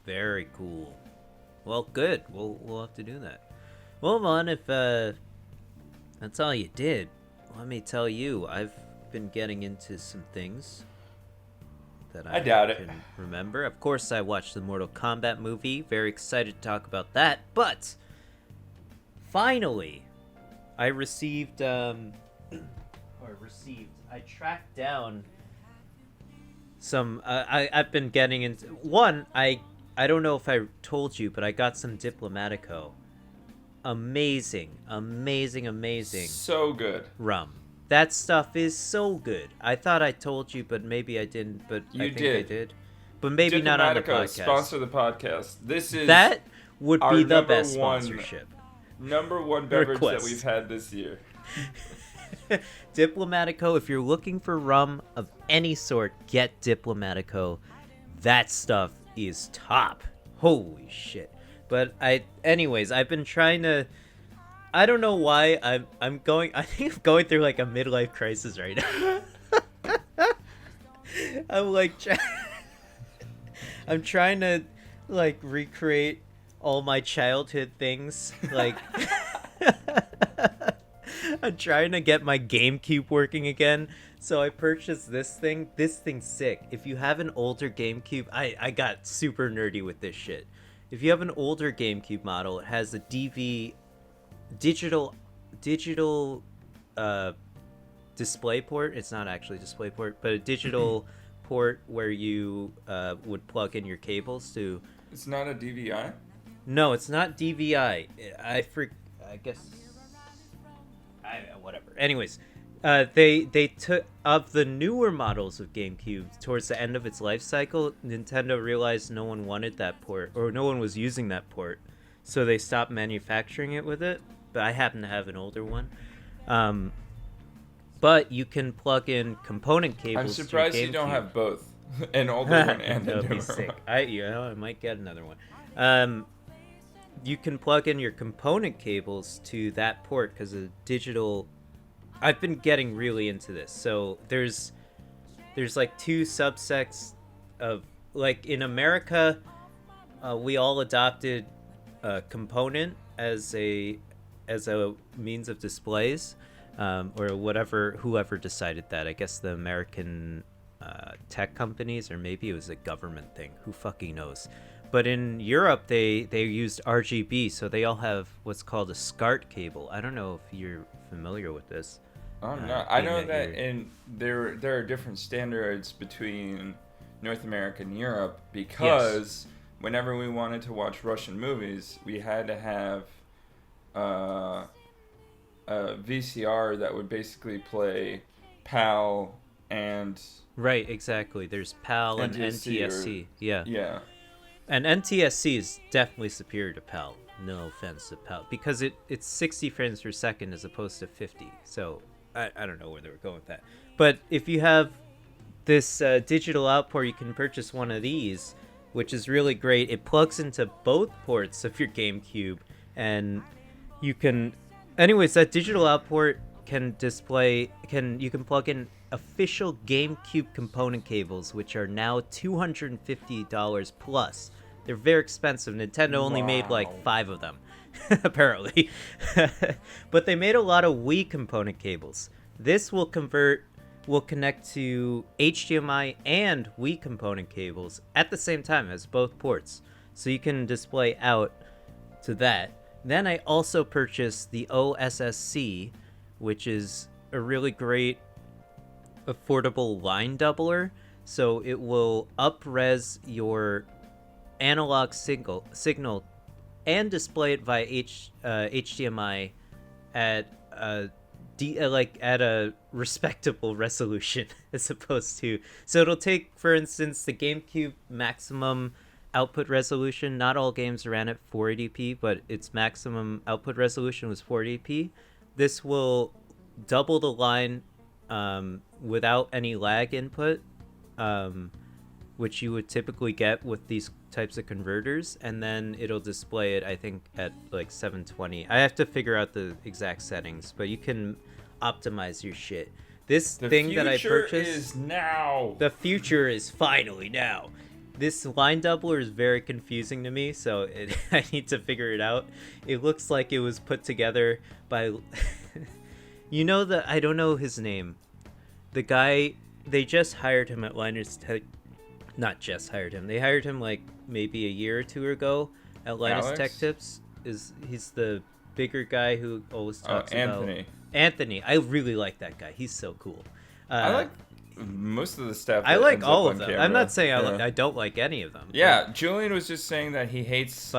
Very cool. Well, good. We'll have to do that. Well, Vaughn, if that's all you did, let me tell you, I've been getting into some things that I I doubt it. can remember. Of course, I watched the Mortal Kombat movie. Very excited to talk about that. But finally, I received I tracked down some. I've been getting into one. I don't know if I told you, but I got some Diplomatico. Amazing, amazing, amazing So good. rum. That stuff is so good. I thought I told you, but maybe I didn't. But I think I did. But maybe not on the Diplomatico, podcast. sponsor the podcast. This is That would our be the number best one- sponsorship. number one beverage Request. that we've had this year. Diplomatico, if you're looking for rum of any sort, get Diplomatico. That stuff is top. Holy shit. But anyways, I've been trying to, I don't know why I think I'm going through like a midlife crisis right now. I'm like I'm trying to like recreate all my childhood things, like I'm trying to get my GameCube working again. So I purchased this thing. This thing's sick. If you have an older GameCube, I got super nerdy with this shit. If you have an older GameCube model, it has a digital display port. It's not actually display port, but a digital port where you would plug in your cables to. It's not a DVI? No, it's not DVI. I guess. Whatever. Anyways, they took of the newer models of GameCube towards the end of its life cycle. Nintendo realized no one wanted that port, or no one was using that port, so they stopped manufacturing it with it. But I happen to have an older one. But you can plug in component cables. I'm surprised you don't have both, an older one and a newer one. I might get another one. You can plug in your component cables to that port because of digital. I've been getting really into this. So there's like two subsects of, like, in America, we all adopted a component as a means of displays, or whoever decided that. I guess the American tech companies, or maybe it was a government thing. Who fucking knows? But in Europe, they used RGB, so they all have what's called a SCART cable. I don't know if you're familiar with this. No. I know that there are different standards between North America and Europe because whenever we wanted to watch Russian movies, we had to have a VCR that would basically play PAL and... Right, exactly. There's PAL and NTSC. Yeah. And NTSC is definitely superior to PAL. No offense to PAL. Because it's 60 frames per second as opposed to 50. So I don't know where they were going with that. But if you have this digital output, you can purchase one of these, which is really great. It plugs into both ports of your GameCube. And you can... Anyways, that digital output can display... You can plug in official GameCube component cables, which are now $250 plus. They're very expensive. Nintendo only made like 5 of them, apparently. But they made a lot of Wii component cables. This will connect to HDMI and Wii component cables at the same time as both ports. So you can display out to that. Then I also purchased the OSSC, which is a really great affordable line doubler. So it will up-res your analog signal and display it via HDMI at a respectable resolution as opposed to... So it'll take, for instance, the GameCube maximum output resolution. Not all games ran at 480p, but its maximum output resolution was 480p. This will double the line without any lag input, which you would typically get with these types of converters, and then it'll display it, I think, at like 720. I have to figure out the exact settings, but you can optimize your shit. This thing that I purchased is now. The future is finally now. This line doubler is very confusing to me, so I need to figure it out. It looks like it was put together by... I don't know his name. The guy, they just hired him at Linus Tech... Not just hired him. They hired him like maybe a year or two ago at Linus Tech Tips. He's the bigger guy who always talks about... Anthony. I really like that guy. He's so cool. I like most of the stuff. I like all of them. Camera. I'm not saying I don't like any of them. Yeah, Julien was just saying that he hates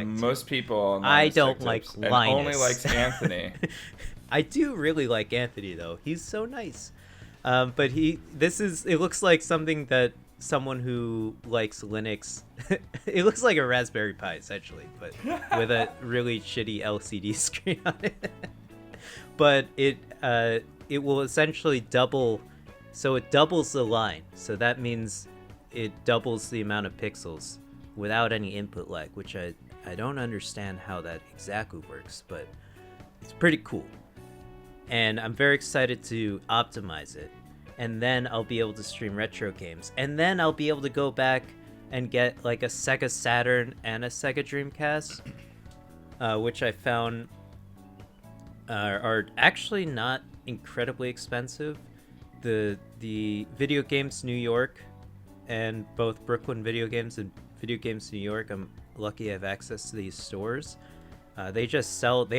most people. I don't like Linus. And only likes Anthony. I do really like Anthony though. He's so nice. But it looks like something that someone who likes Linux. It looks like a Raspberry Pi essentially, but with a really shitty LCD screen on it. But it will essentially double. So it doubles the line. So that means it doubles the amount of pixels without any input lag, which I don't understand how that exactly works, but it's pretty cool. And I'm very excited to optimize it. And then I'll be able to stream retro games. And then I'll be able to go back and get like a Sega Saturn and a Sega Dreamcast, which I found are actually not incredibly expensive. The Video Games New York and both Brooklyn Video Games and Video Games New York, I'm lucky I have access to these stores. They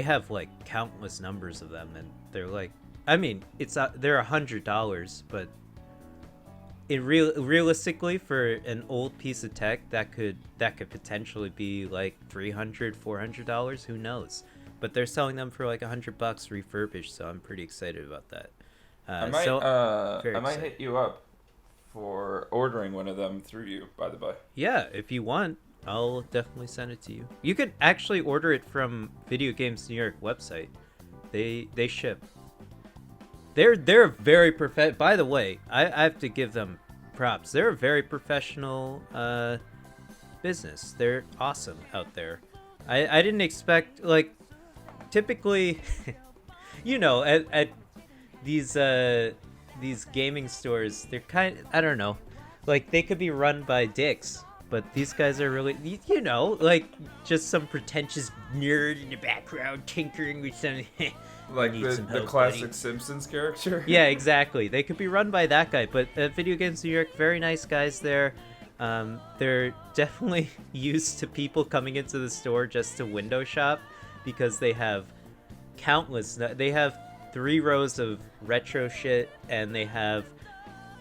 have like countless numbers of them, and they're like, I mean, they're $100, but realistically for an old piece of tech that could potentially be like $300-$400, who knows? But they're selling them for like $100 refurbished, so I'm pretty excited about that. I might hit you up for ordering one of them through you, by the way. Yeah, if you want, I'll definitely send it to you. You could actually order it from Video Games New York website. They ship. They're very by the way, I have to give them props. They're a very professional business. They're awesome out there. I didn't expect, like, typically at these gaming stores, they're I don't know, like they could be run by dicks, but these guys are really, like just some pretentious nerd in the background tinkering with some like the classic Simpsons character. Yeah, exactly. They could be run by that guy, but Video Games New York, very nice guys there. They're definitely used to people coming into the store just to window shop, because they have they have 3 rows of retro shit, and they have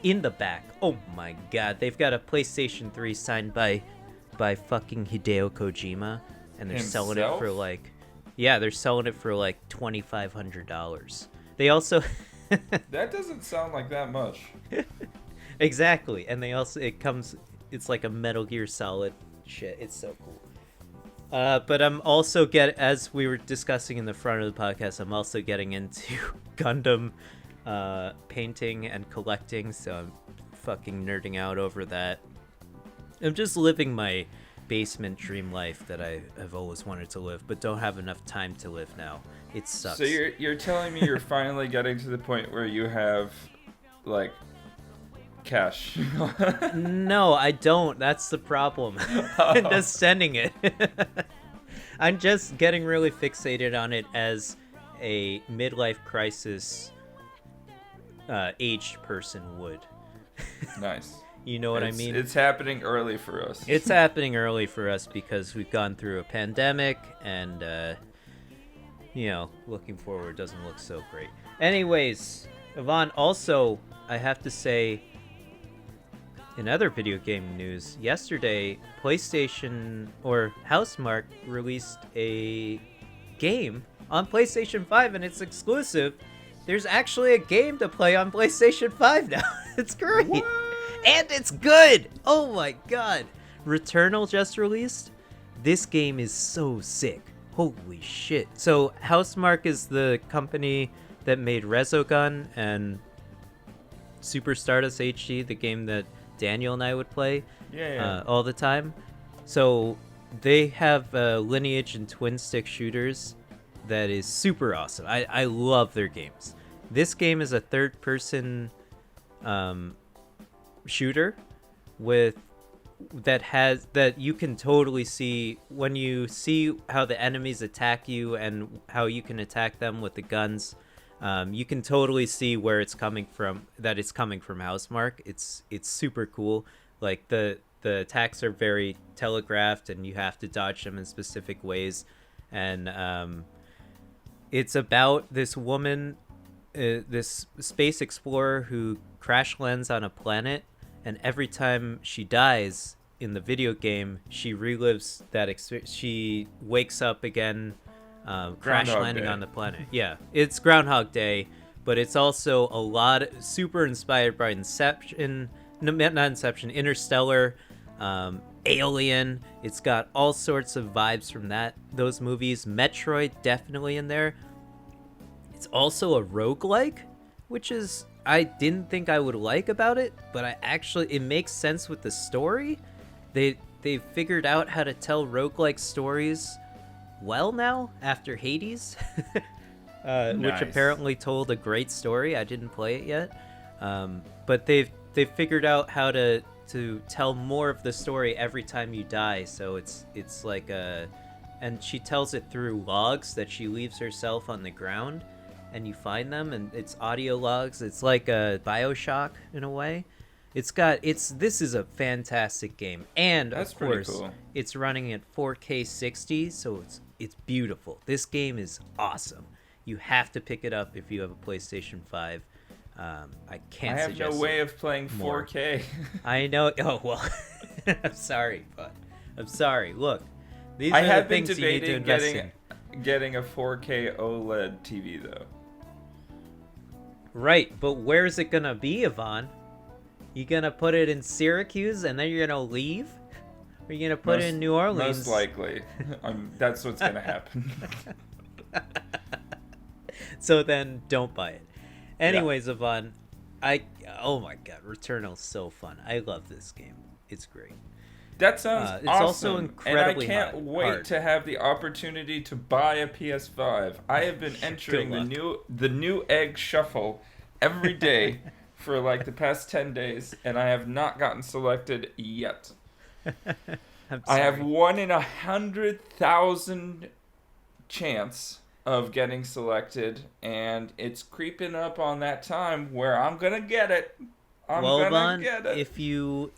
in the back, oh my god, they've got a PlayStation 3 signed by fucking Hideo Kojima, and they're selling it for like, yeah, they're selling it for like $2,500. They also that doesn't sound like that much. Exactly. And it's like a Metal Gear Solid shit. It's so cool. But I'm also as we were discussing in the front of the podcast, I'm also getting into Gundam painting and collecting, so I'm fucking nerding out over that. I'm just living my basement dream life that I have always wanted to live, but don't have enough time to live now. It sucks. So you're telling me you're finally getting to the point where you have, like, cash? No, I don't. That's the problem. I'm just sending it. I'm just getting really fixated on it as a midlife crisis aged person would. Nice. You know what I mean? It's happening early for us. It's happening early for us because we've gone through a pandemic, and looking forward doesn't look so great. Anyways, Yvonne, also, I have to say, in other video game news, yesterday, PlayStation, or Housemarque, released a game on PlayStation 5, and it's exclusive. There's actually a game to play on PlayStation 5 now. It's great. What? And it's good! Oh my god. Returnal just released. This game is so sick. Holy shit. So, Housemarque is the company that made Resogun and Super Stardust HD, the game that Daniel and I would play all the time. So they have Lineage and twin stick shooters that is super awesome. I love their games. This game is a third person shooter with that you can totally see when you see how the enemies attack you and how you can attack them with the guns. You can totally see where it's coming from. That it's coming from Housemarque. It's super cool. Like the attacks are very telegraphed, and you have to dodge them in specific ways. And it's about this woman, this space explorer who crash lands on a planet, and every time she dies in the video game, she relives that experience. She wakes up again, crash landing on the planet. Yeah, it's Groundhog Day, but it's also a lot super inspired by Inception. No, not Inception, Interstellar, Alien. It's got all sorts of vibes from those movies. Metroid definitely in there. It's also a roguelike, which is I didn't think I would like about it, but it makes sense with the story. They figured out how to tell roguelike stories well now after Hades, nice. Which apparently told a great story. I didn't play it yet, but they've figured out how to tell more of the story every time you die. So it's like and she tells it through logs that she leaves herself on the ground, and you find them, and it's audio logs. It's like a BioShock in a way. This is a fantastic game, and that's of course cool. It's running at 4K 60, so it's beautiful. This game is awesome. You have to pick it up if you have a PlayStation 5. I can't. I have no way of playing 4K. I know. Oh well. I'm sorry, but I'm sorry. Look, these I are have the been things you need to invest in. Getting a 4K OLED TV though. Right, but where's it gonna be, Yvonne? You gonna put it in Syracuse and then you're gonna leave? Or are you gonna put it in New Orleans? Most likely. That's what's gonna happen. So then don't buy it. Anyways, yeah. Yvonne, oh my god, Returnal's so fun. I love this game. It's great. That sounds awesome. It's also incredibly and I can't wait hard. to have the opportunity to buy a PS5. I have been entering the new egg shuffle every day for like the past 10 days, and I have not gotten selected yet. I have 1 in 100,000 chance of getting selected, and it's creeping up on that time where I'm gonna get it. I'm gonna get it.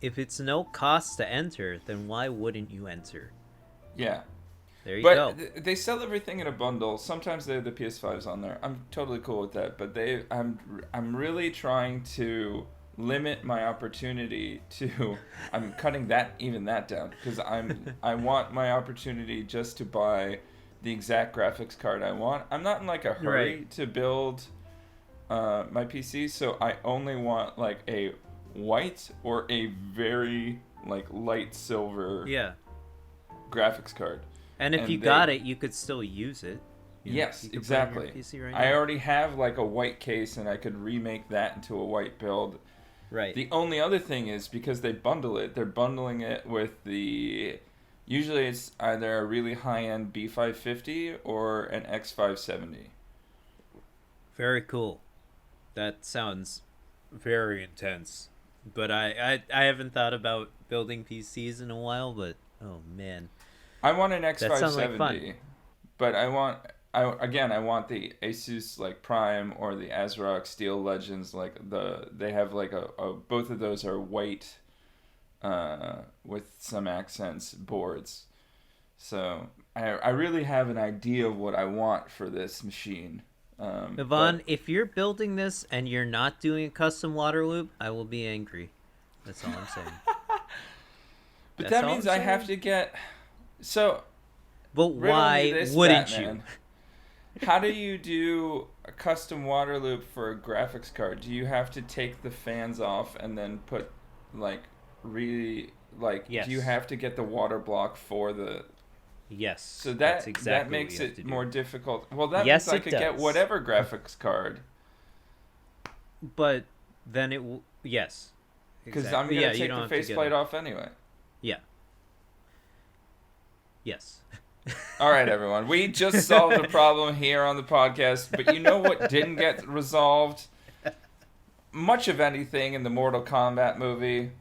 If it's no cost to enter, then why wouldn't you enter? Yeah. There you go. But they sell everything in a bundle. Sometimes they have the PS5s on there. I'm totally cool with that. But I'm really trying to limit my opportunity to. I'm cutting that down because I want my opportunity just to buy the exact graphics card I want. I'm not in like a hurry to build my PC, so I only want like a white or a very like light silver graphics card. And if you got it, you could still use it. Yes, exactly. I already have like a white case, and I could remake that into a white build. Right. The only other thing is because they bundle it, they're bundling it with the. Usually it's either a really high-end B550 or an X570. Very cool. That sounds very intense. But I haven't thought about building PCs in a while, but oh man. I want an X570, that sounds like fun. But I want the Asus like Prime or the ASRock Steel Legends. Like they have like a both of those are white, with some accents boards. So I really have an idea of what I want for this machine. Yvonne, if you're building this and you're not doing a custom water loop, I will be angry. That's all I'm saying. But that means I have to get. So. But why wouldn't you? How do you do a custom water loop for a graphics card? Do you have to take the fans off and then put Yes. Do you have to get the water block for the? Yes. So that makes it more difficult. Well, that means I could get whatever graphics card. But then it will. Yes. Because I'm going to take the faceplate off anyway. Yeah. Yes. All right, everyone. We just solved a problem here on the podcast, but you know what didn't get resolved? Much of anything in the Mortal Kombat movie.